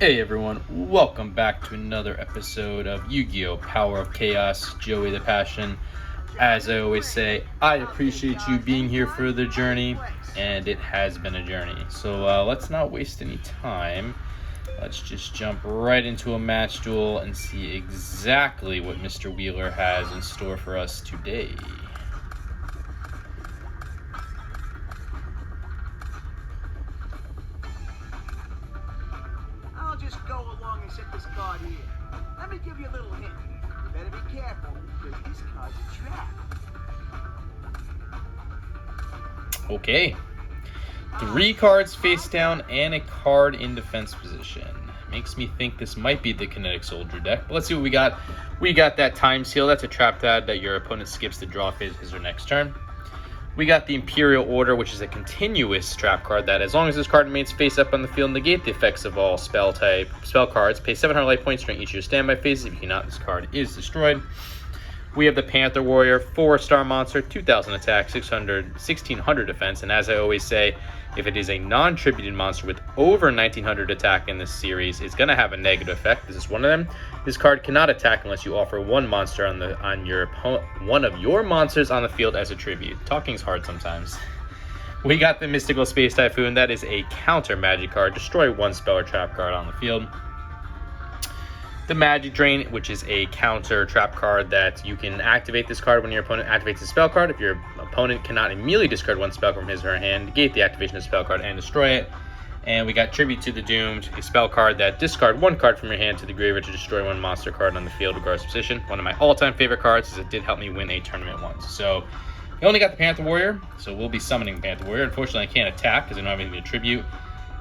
Hey everyone, welcome back to another episode of Yu-Gi-Oh! Power of Chaos, Joey the Passion. As I always say, I appreciate you being here for the journey, and it has been a journey. So let's not waste any time. Let's just jump right into a match duel and see exactly what Mr. Wheeler has in store for us today. I'll just go along and set this card here. Let me give you a little hint. You better be careful, because this card's a trap. Okay. 3 cards face down and a card in defense position. Makes me think this might be the Kinetic Soldier deck. But let's see what we got. We got that Time Seal. That's a trap tab that your opponent skips the draw phase his or next turn. We got the Imperial Order, which is a continuous trap card that, as long as this card remains face up on the field, negate the effects of all spell cards. Pay 700 life points during each of your standby phases. If you cannot, this card is destroyed. We have the Panther Warrior, 4-star monster, 2,000 attack, 1,600 defense. And as I always say, if it is a non-tributed monster with over 1,900 attack in this series, it's going to have a negative effect. This is one of them. This card cannot attack unless you offer one monster one of your monsters on the field as a tribute. Talking's hard sometimes. We got the Mystical Space Typhoon. That is a counter magic card. Destroy one spell or trap card on the field. The Magic Drain, which is a counter trap card that you can activate this card when your opponent activates a spell card. If your opponent cannot immediately discard one spell from his or her hand, negate the activation of the spell card and destroy it. And we got Tribute to the Doomed, a spell card that discard one card from your hand to the graveyard to destroy one monster card on the field regardless of position. One of my all-time favorite cards, as it did help me win a tournament once. So you only got the Panther Warrior, so we'll be summoning Panther Warrior. Unfortunately, I can't attack because I don't have anything to tribute.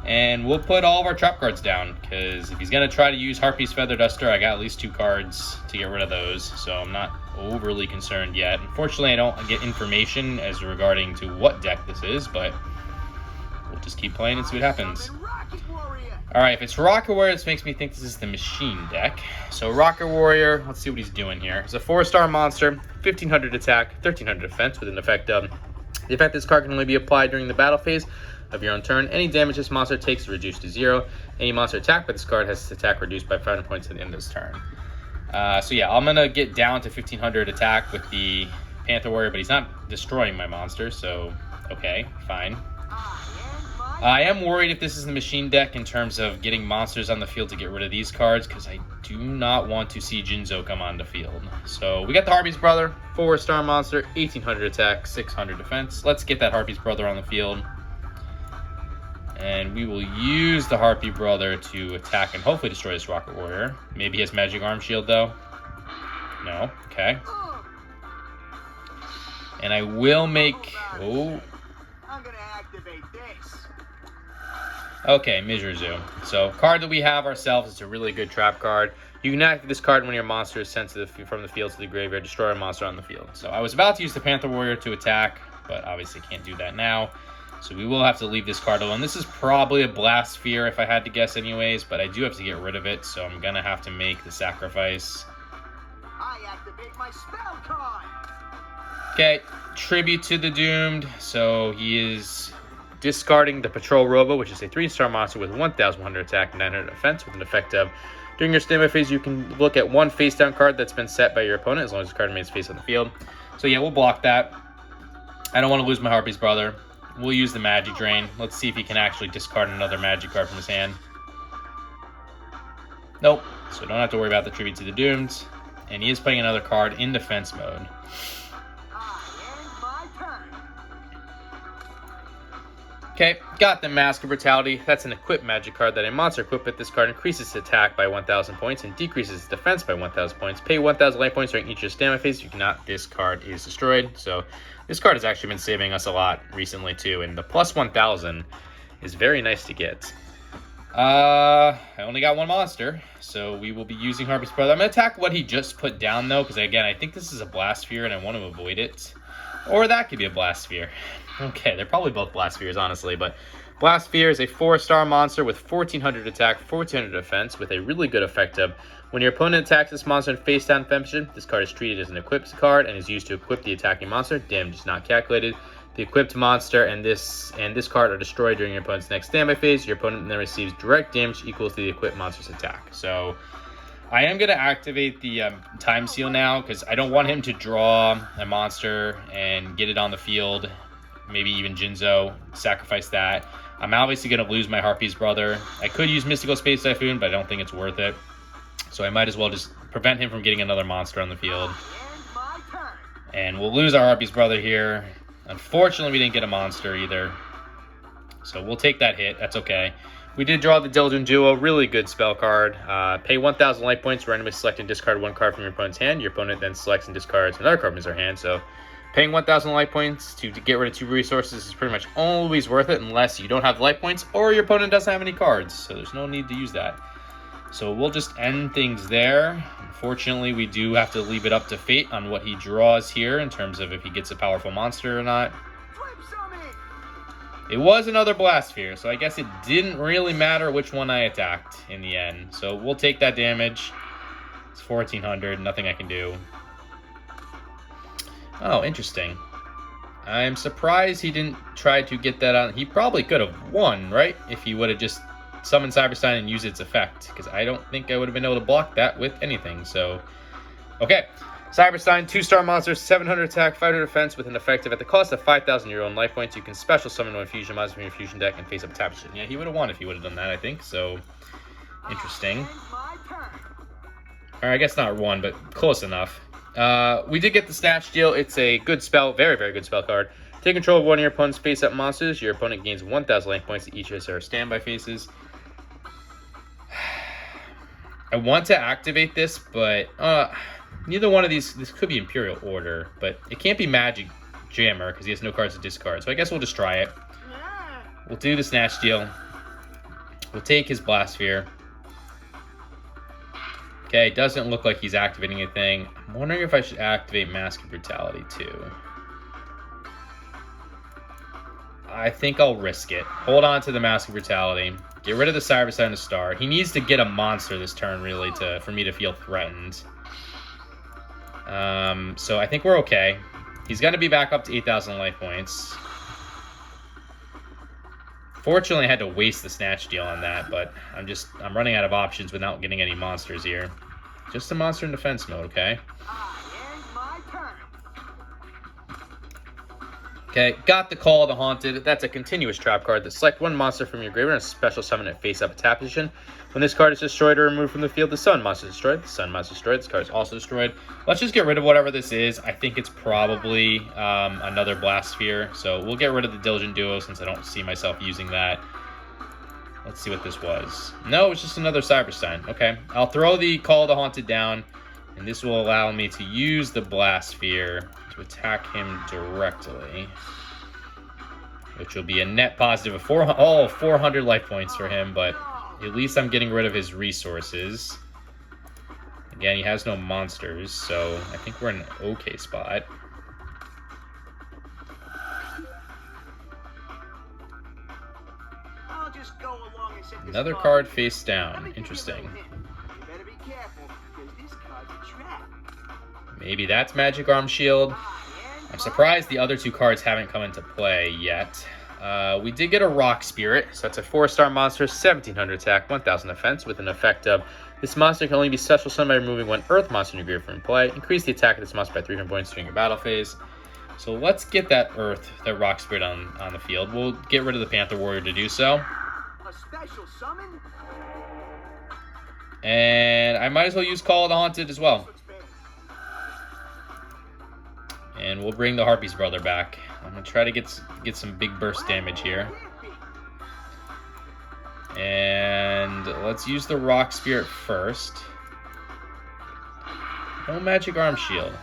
And we'll put all of our trap cards down, because if he's going to try to use Harpy's Feather Duster, I got at least 2 cards to get rid of those, so I'm not overly concerned yet. Unfortunately, I don't get information as regarding to what deck this is, but we'll just keep playing and see what happens. Alright, if it's Rocket Warrior, this makes me think this is the Machine deck. So Rocket Warrior, let's see what he's doing here. It's a 4-star monster, 1,500 attack, 1,300 defense with an effect of... The effect of this card can only be applied during the battle phase of your own turn. Any damage this monster takes is reduced to 0. Any monster attacked by this card has its attack reduced by 500 points at the end of this turn. So yeah, I'm going to get down to 1,500 attack with the Panther Warrior, but he's not destroying my monster, so okay, fine. I am worried if this is the Machine deck in terms of getting monsters on the field to get rid of these cards, because I do not want to see Jinzo come on the field. So we got the Harpy's Brother, 4-star monster, 1,800 attack, 600 defense. Let's get that Harpy's Brother on the field. And we will use the Harpy Brother to attack and hopefully destroy this Rocket Warrior. Maybe he has Magic Arm Shield, though. No. Okay. And I will make... Oh. I'm gonna activate this. Okay, Mizrazu. So, card that we have ourselves is a really good trap card. You can activate this card when your monster is sent from the field to the graveyard. Destroy a monster on the field. So, I was about to use the Panther Warrior to attack, but obviously can't do that now. So we will have to leave this card alone. This is probably a Blast Sphere if I had to guess anyways, but I do have to get rid of it, so I'm going to have to make the sacrifice. I activate my spell card. Okay, Tribute to the Doomed. So he is discarding the Patrol Robo, which is a 3-star monster with 1,100 attack and 900 defense with an effect of... During your standby phase, you can look at one face-down card that's been set by your opponent as long as the card remains face on the field. So yeah, we'll block that. I don't want to lose my Harpy's Brother. We'll use the Magic Drain. Let's see if he can actually discard another magic card from his hand. Nope. So don't have to worry about the Tribute to the Doomed. And he is playing another card in defense mode. Okay, got the Mask of Brutality. That's an equipped magic card that a monster equipped with this card increases its attack by 1,000 points and decreases its defense by 1,000 points. Pay 1,000 life points during each of your standby phase. If you cannot, this card is destroyed. So this card has actually been saving us a lot recently too, and the plus 1,000 is very nice to get. I only got one monster, so we will be using Harpy's Brother. I'm going to attack what he just put down though, because again, I think this is a Blast Sphere and I want to avoid it. Or that could be a Blast Sphere. Okay, they're probably both Blast Spheres, honestly, but Blast Sphere is a 4-star monster with 1,400 attack, 1,400 defense, with a really good effect of when your opponent attacks this monster in face-down position, this card is treated as an equipped card and is used to equip the attacking monster. Damage is not calculated. the equipped monster and this card are destroyed during your opponent's next standby phase. Your opponent then receives direct damage equal to the equipped monster's attack. So I am going to activate the time seal now because I don't want him to draw a monster and get it on the field. Maybe even Jinzo, sacrifice that. I'm obviously going to lose my Harpy's brother. I could use Mystical Space Typhoon, but I don't think it's worth it. So I might as well just prevent him from getting another monster on the field. And we'll lose our Harpy's brother here. Unfortunately, we didn't get a monster either. So we'll take that hit. That's okay. We did draw the Diligent Duo. Really good spell card. Pay 1,000 life points. Randomly select and discard one card from your opponent's hand. Your opponent then selects and discards another card from their hand. So paying 1,000 life points to get rid of 2 resources is pretty much always worth it unless you don't have life points or your opponent doesn't have any cards. So there's no need to use that. So we'll just end things there. Unfortunately, we do have to leave it up to fate on what he draws here in terms of if he gets a powerful monster or not. It was another Blast Sphere, so I guess it didn't really matter which one I attacked in the end. So we'll take that damage. It's 1,400, nothing I can do. Oh, interesting. I'm surprised he didn't try to get that on. He probably could have won, right? If he would have just summoned Cyberstein and used its effect. Because I don't think I would have been able to block that with anything. So, okay. Cyberstein, 2-star monster, 700 attack, 500 defense with an effective at the cost of 5,000 your own life points. You can special summon one fusion monster from your fusion deck and face up tap shit. Yeah, he would have won if he would have done that, I think. So, interesting. Or I guess not one, but close enough. We did get the Snatch Deal. It's a good spell, very, very good spell card. Take control of one of your opponent's face-up monsters. Your opponent gains 1,000 life points to each of their standby phases. I want to activate this, but neither one of these, this could be Imperial Order, but it can't be Magic Jammer because he has no cards to discard. So I guess we'll just try it. We'll do the Snatch Deal. We'll take his Blast Sphere. Okay, doesn't look like he's activating anything. I'm wondering if I should activate Mask of Brutality too. I think I'll risk it. Hold on to the Mask of Brutality. Get rid of the Cyberstein to start. He needs to get a monster this turn, really, for me to feel threatened. So I think we're okay. He's going to be back up to 8,000 life points. Fortunately, I had to waste the Snatch Deal on that, but I'm running out of options without getting any monsters here. Just a monster in defense mode, okay? Okay, got the Call of the Haunted. That's a continuous trap card that select one monster from your graveyard and special summon it face up at tap position. When this card is destroyed or removed from the field, the Sun monster is destroyed. The Sun monster is destroyed. This card is also destroyed. Let's just get rid of whatever this is. I think it's probably another Blast Sphere. So we'll get rid of the Diligent Duo since I don't see myself using that. Let's see what this was. No, it's just another Cyberstein. Okay, I'll throw the Call of the Haunted down, and this will allow me to use the Blast Sphere to attack him directly, which will be a net positive of 400 life points for him, but at least I'm getting rid of his resources. Again, he has no monsters, so I think we're in an okay spot. Another card face down. Interesting. Maybe that's Magic Arm Shield. I'm surprised the other 2 cards haven't come into play yet. We did get a Rock Spirit, so that's a 4-star monster, 1,700 attack, 1,000 defense, with an effect of this monster can only be special summoned by removing one Earth monster in your graveyard from play. Increase the attack of this monster by 300 points during your battle phase. So let's get that Rock Spirit on the field. We'll get rid of the Panther Warrior to do so. A special summon? And I might as well use Call of the Haunted as well. And we'll bring the Harpy's brother back. I'm going to try to get some big burst damage here. And let's use the Rock Spirit first. No Magic Arm Shield.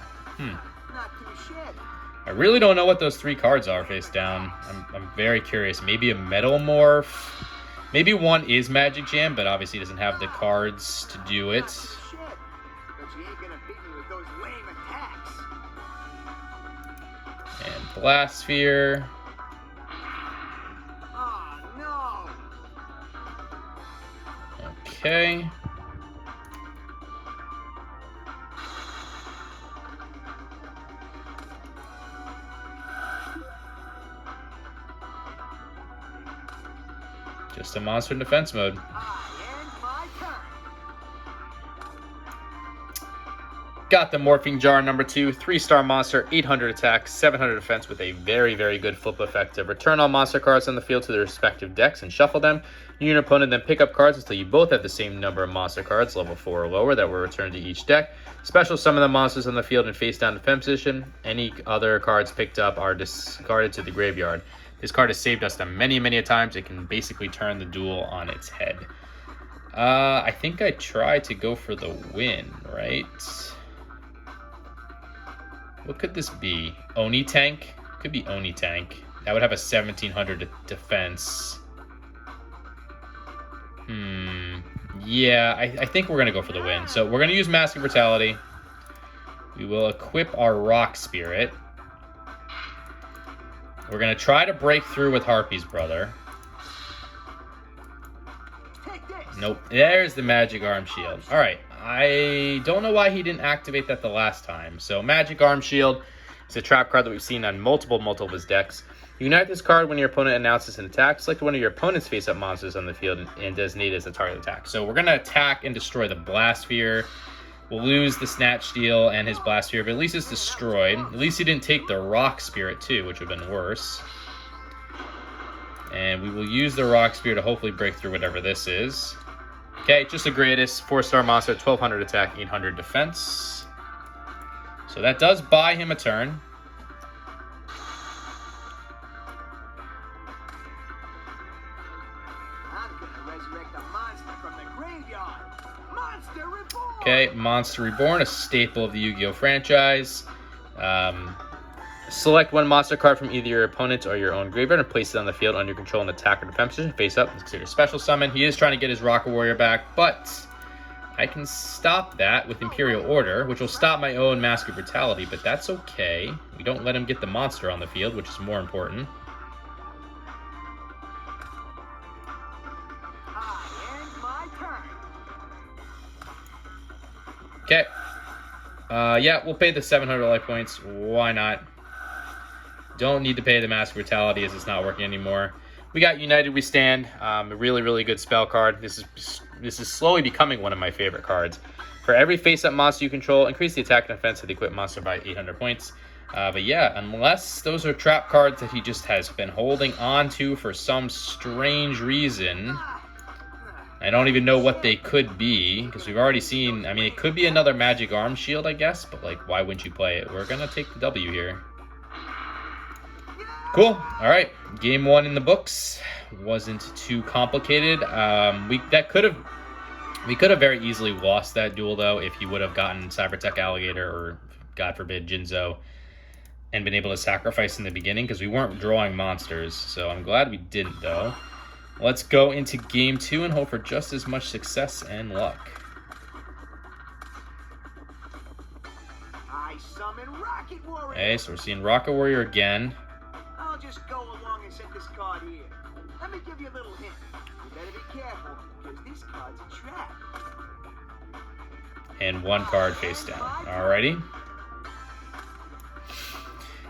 I really don't know what those 3 cards are face down. I'm very curious. Maybe a Metal Morph. Maybe one is Magic Jam, but obviously doesn't have the cards to do it. And Blast Sphere. Okay. just a monster in defense mode. I end my turn. Got the Morphing Jar number 2, 3-star monster, 800 attack, 700 defense with a very, very good flip effect of return all monster cards on the field to their respective decks and shuffle them. You and your opponent then pick up cards until you both have the same number of monster cards, level 4 or lower, that were returned to each deck. Special summon the monsters on the field in face down defense position. Any other cards picked up are discarded to the graveyard. This card has saved us many, many a times. It can basically turn the duel on its head. I think I try to go for the win, right? What could this be? Oni Tank? Could be Oni Tank. That would have a 1700 defense. Yeah, I think we're going to go for the win. So we're going to use Mask of Brutality. We will equip our Rock Spirit. We're going to try to break through with Harpy's brother. Nope. There's the Magic Arm Shield. All right. I don't know why he didn't activate that the last time. So Magic Arm Shield is a trap card that we've seen on multiple of his decks. You unite this card when your opponent announces an attack. Select one of your opponent's face-up monsters on the field and designate it as a target attack. So we're going to attack and destroy the Blast Sphere. We'll lose the Snatch Steal and his Blast Sphere, but at least it's destroyed. At least he didn't take the Rock Spirit too, which would have been worse. And we will use the Rock Spear to hopefully break through whatever this is. Okay, just the greatest. 4-star monster, 1200 attack, 800 defense. So that does buy him a turn. I'm gonna resurrect a monster from the graveyard. Monster Reborn! Okay, Monster Reborn, a staple of the Yu-Gi-Oh franchise. Select one monster card from either your opponent or your own graveyard and place it on the field under control and attack or defense position. Face up. It's considered a special summon. He is trying to get his Rocket Warrior back, but I can stop that with Imperial Order, which will stop my own Mask of Brutality, but that's okay. We don't let him get the monster on the field, which is more important. I end my turn. Okay. Yeah, we'll pay the 700 life points. Why not? Don't need to pay the Mask of Brutality as it's not working anymore. We got United We Stand, a really, really good spell card. This is slowly becoming one of my favorite cards. For every face-up monster you control, increase the attack and defense of the equipped monster by 800 points. But yeah, unless those are trap cards that he just has been holding on to for some strange reason, I don't even know what they could be, because we've already seen, I mean, it could be another Magic Arm Shield, I guess, but like, why wouldn't you play it? We're going to take the W here. Cool. All right. Game 1 in the books. Wasn't too complicated. We could have very easily lost that duel, though, if he would have gotten Cybertech Alligator or, God forbid, Jinzo and been able to sacrifice in the beginning, because we weren't drawing monsters. So I'm glad we didn't, though. Let's go into Game 2 and hope for just as much success and luck. I summon Rocket Warrior. Okay, so we're seeing Rocket Warrior again. I'll just go along and set this card here. Let me give you a little hint. You better be careful, because this card's a trap. And one card face down. Alrighty.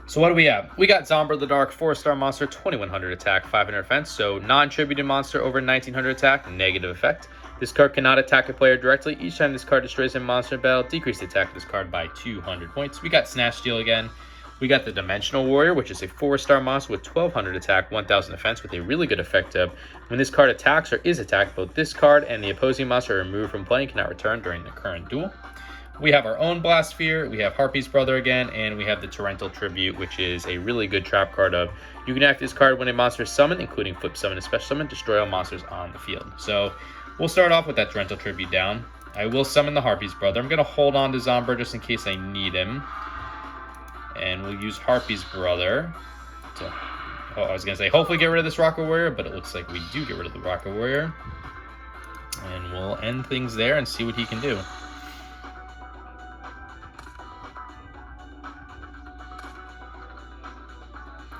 So what do we have? We got Zombra the Dark, 4-star monster, 2100 attack, 500 defense. So non-tributed monster over 1900 attack, negative effect. This card cannot attack a player directly. Each time this card destroys a monster in battle, decrease the attack of this card by 200 points. We got Snatch Steal again. We got the Dimensional Warrior, which is a 4-star monster with 1200 attack, 1000 defense, with a really good effect of when this card attacks or is attacked, both this card and the opposing monster are removed from play and cannot return during the current duel. We have our own Blast Sphere, we have Harpy's Brother again, and we have the Torrential Tribute, which is a really good trap card of you can act this card when a monster is summoned, including flip summon and special summon, destroy all monsters on the field. So we'll start off with that Torrential Tribute down. I will summon the Harpy's Brother. I'm going to hold on to Zombra just in case I need him. And we'll use Harpy's Brother to, I was going to say, hopefully get rid of this Rocket Warrior, but it looks like we do get rid of the Rocket Warrior. And we'll end things there and see what he can do.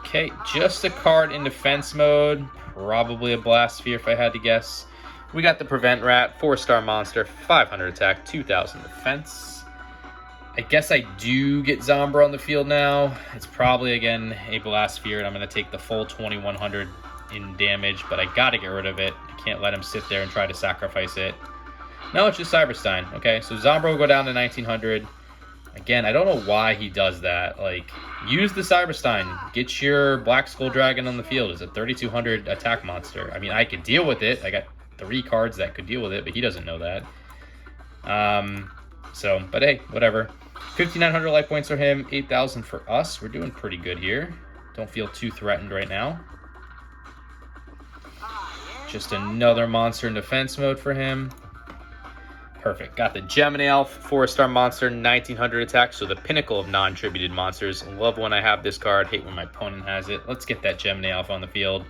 Okay, just a card in defense mode. Probably a Blast Sphere if I had to guess. We got the Prevent Rat, 4-star monster, 500 attack, 2000 defense. I guess I do get Zombra on the field now. It's probably, again, a Blast Sphere, and I'm going to take the full 2100 in damage, but I gotta get rid of it. I can't let him sit there and try to sacrifice it. No, it's just Cyberstein. Okay, so Zombra will go down to 1900. Again, I don't know why he does that. Like, use the Cyberstein. Get your Black Skull Dragon on the field. It's a 3200 attack monster. I mean, I could deal with it. I got 3 cards that could deal with it, but he doesn't know that. But hey, whatever. 5,900 life points for him, 8,000 for us. We're doing pretty good here. Don't feel too threatened right now. Just another monster in defense mode for him. Perfect. Got the Gemini Elf, 4-star monster, 1900 attack, so the pinnacle of non-tributed monsters. Love when I have this card, hate when my opponent has it. Let's get that Gemini Elf on the field.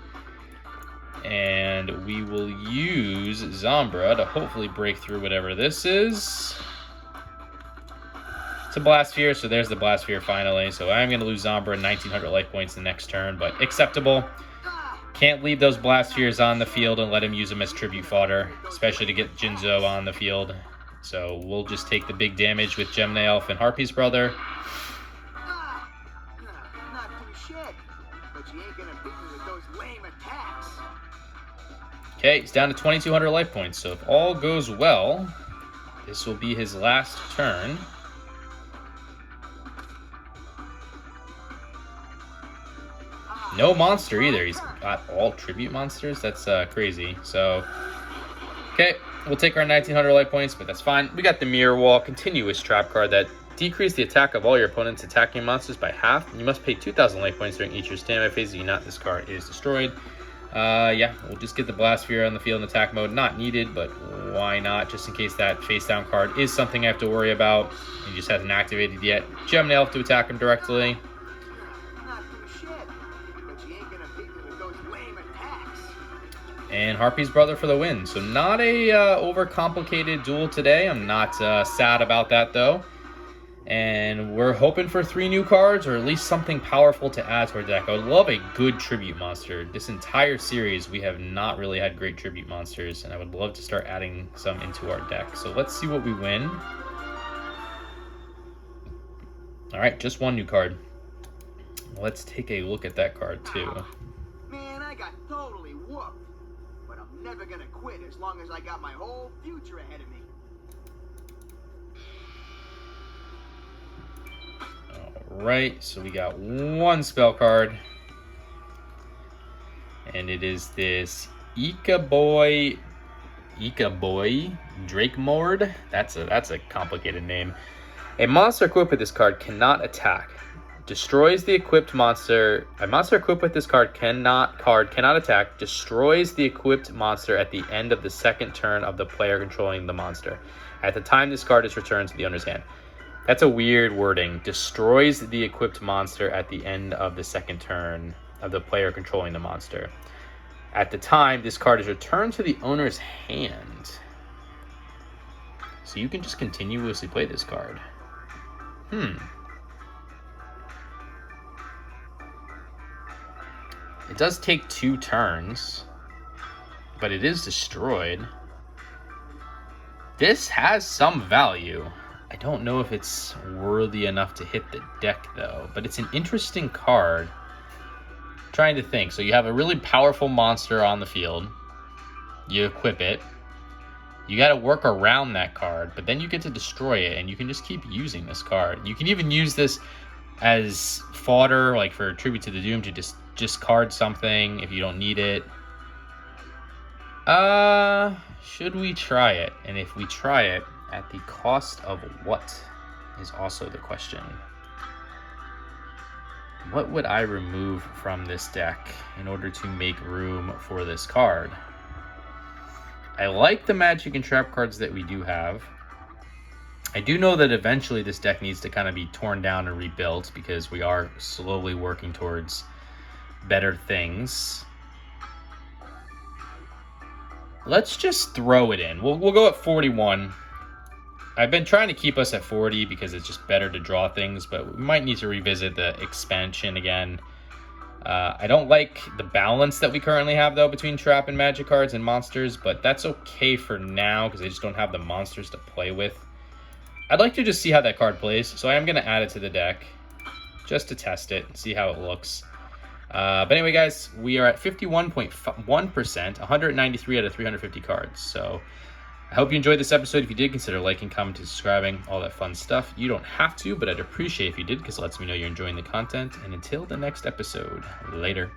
And we will use Zombra to hopefully break through whatever this is. It's a Blast Sphere, so there's the Blast Sphere finally. So I'm going to lose Zombra 1900 life points the next turn, but acceptable. Can't leave those Blast Spheres on the field and let him use them as tribute fodder, especially to get Jinzo on the field. So we'll just take the big damage with Gemini Elf and Harpy's brother. Not too shit, but you ain't gonna beat me with those lame attacks. Okay, he's down to 2200 life points, so if all goes well, this will be his last turn. No monster either. He's got all tribute monsters. That's crazy. So, okay, we'll take our 1900 life points, but that's fine. We got the Mirror Wall, continuous trap card that decreases the attack of all your opponent's attacking monsters by half. You must pay 2,000 life points during each of your standby phases. If you not, this card is destroyed. Yeah, we'll just get the Blast Sphere on the field in attack mode. Not needed, but why not? Just in case that face down card is something I have to worry about. He just hasn't activated yet. Gemini Elf to attack him directly. And Harpy's brother for the win. So not a overcomplicated duel today. I'm not sad about that though. And we're hoping for 3 new cards, or at least something powerful to add to our deck. I would love a good tribute monster. This entire series, we have not really had great tribute monsters, and I would love to start adding some into our deck. So let's see what we win. All right, just 1 new card. Let's take a look at that card too. Man, I got totally whooped. But I'm never gonna quit as long as I got my whole future ahead of me. Alright, so we got 1 spell card. And it is this Ika Boy Drake Mord. That's a complicated name. A monster equipped with this card cannot attack. Destroys the equipped monster. A monster equipped with this card cannot attack. Destroys the equipped monster at the end of the second turn of the player controlling the monster. At the time this card is returned to the owner's hand. That's a weird wording. Destroys the equipped monster at the end of the second turn of the player controlling the monster. At the time this card is returned to the owner's hand. So you can just continuously play this card. It does take 2 turns, but it is destroyed. This has some value. I don't know if it's worthy enough to hit the deck though, but it's an interesting card. I'm trying to think. So you have a really powerful monster on the field. You equip it. You got to work around that card, but then you get to destroy it, and you can just keep using this card. You can even use this as fodder, like for Tribute to the Doom, to just discard something if you don't need it. Should we try it? And if we try it, at the cost of what is also the question. What would I remove from this deck in order to make room for this card? I like the magic and trap cards that we do have. I do know that eventually this deck needs to kind of be torn down and rebuilt because we are slowly working towards better things. Let's just throw it in. We'll go at 41. I've been trying to keep us at 40 because it's just better to draw things, but we might need to revisit the expansion again. I don't like the balance that we currently have, though, between trap and magic cards and monsters, but that's okay for now because I just don't have the monsters to play with. I'd like to just see how that card plays, so I am going to add it to the deck just to test it and see how it looks. But anyway, guys, we are at 51.1%, 193 out of 350 cards. So I hope you enjoyed this episode. If you did, consider liking, commenting, subscribing, all that fun stuff. You don't have to, but I'd appreciate if you did, because it lets me know you're enjoying the content. And until the next episode, later.